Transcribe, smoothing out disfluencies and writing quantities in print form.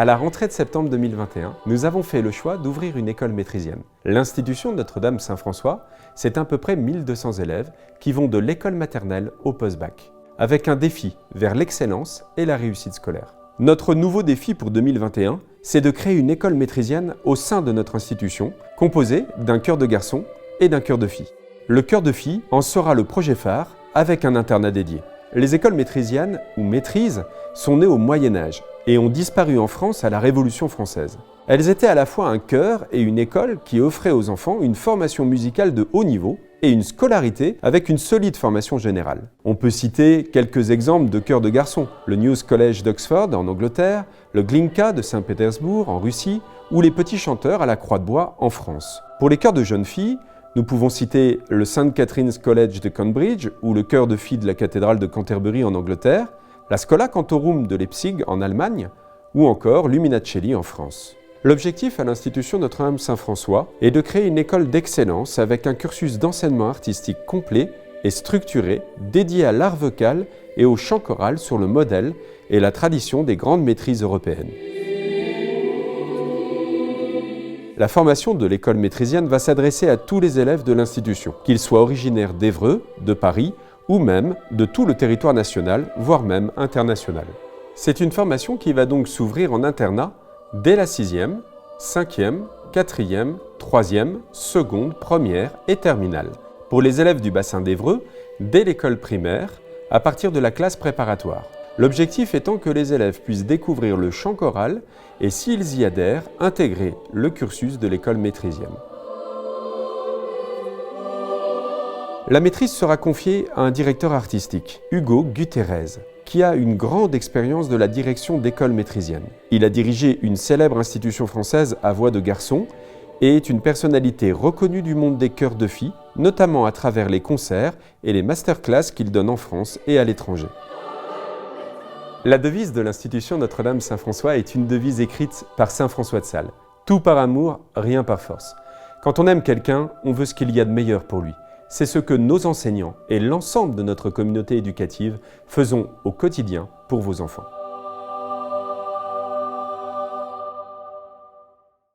À la rentrée de septembre 2021, nous avons fait le choix d'ouvrir une école métrysienne. L'institution Notre-Dame-Saint-François, c'est à peu près 1200 élèves qui vont de l'école maternelle au post-bac, avec un défi vers l'excellence et la réussite scolaire. Notre nouveau défi pour 2021, c'est de créer une école métrysienne au sein de notre institution, composée d'un chœur de garçons et d'un chœur de filles. Le chœur de filles en sera le projet phare avec un internat dédié. Les écoles métrysiennes, ou maîtrises, sont nées au Moyen-Âge et ont disparu en France à la Révolution française. Elles étaient à la fois un chœur et une école qui offraient aux enfants une formation musicale de haut niveau et une scolarité avec une solide formation générale. On peut citer quelques exemples de chœurs de garçons, le News College d'Oxford en Angleterre, le Glinka de Saint-Pétersbourg en Russie ou les Petits Chanteurs à la Croix-de-Bois en France. Pour les chœurs de jeunes filles, nous pouvons citer le St. Catherine's College de Cambridge ou le chœur de filles de la cathédrale de Canterbury en Angleterre, la Schola Cantorum de Leipzig en Allemagne ou encore l'Uminacelli en France. L'objectif à l'institution Notre-Dame-Saint-François est de créer une école d'excellence avec un cursus d'enseignement artistique complet et structuré dédié à l'art vocal et au chant choral sur le modèle et la tradition des grandes maîtrises européennes. La formation de l'école métrysienne va s'adresser à tous les élèves de l'institution, qu'ils soient originaires d'Évreux, de Paris ou même de tout le territoire national, voire même international. C'est une formation qui va donc s'ouvrir en internat dès la 6e, 5e, 4e, 3e, seconde, première et terminale. Pour les élèves du bassin d'Évreux, dès l'école primaire, à partir de la classe préparatoire. L'objectif étant que les élèves puissent découvrir le chant choral et, s'ils y adhèrent, intégrer le cursus de l'école métrysienne. La maîtrise sera confiée à un directeur artistique, Hugo Guterres, qui a une grande expérience de la direction d'écoles métrysiennes. Il a dirigé une célèbre institution française à voix de garçon et est une personnalité reconnue du monde des chœurs de filles, notamment à travers les concerts et les masterclass qu'il donne en France et à l'étranger. La devise de l'institution Notre-Dame-Saint-François est une devise écrite par saint François de Sales. Tout par amour, rien par force. Quand on aime quelqu'un, on veut ce qu'il y a de meilleur pour lui. C'est ce que nos enseignants et l'ensemble de notre communauté éducative faisons au quotidien pour vos enfants.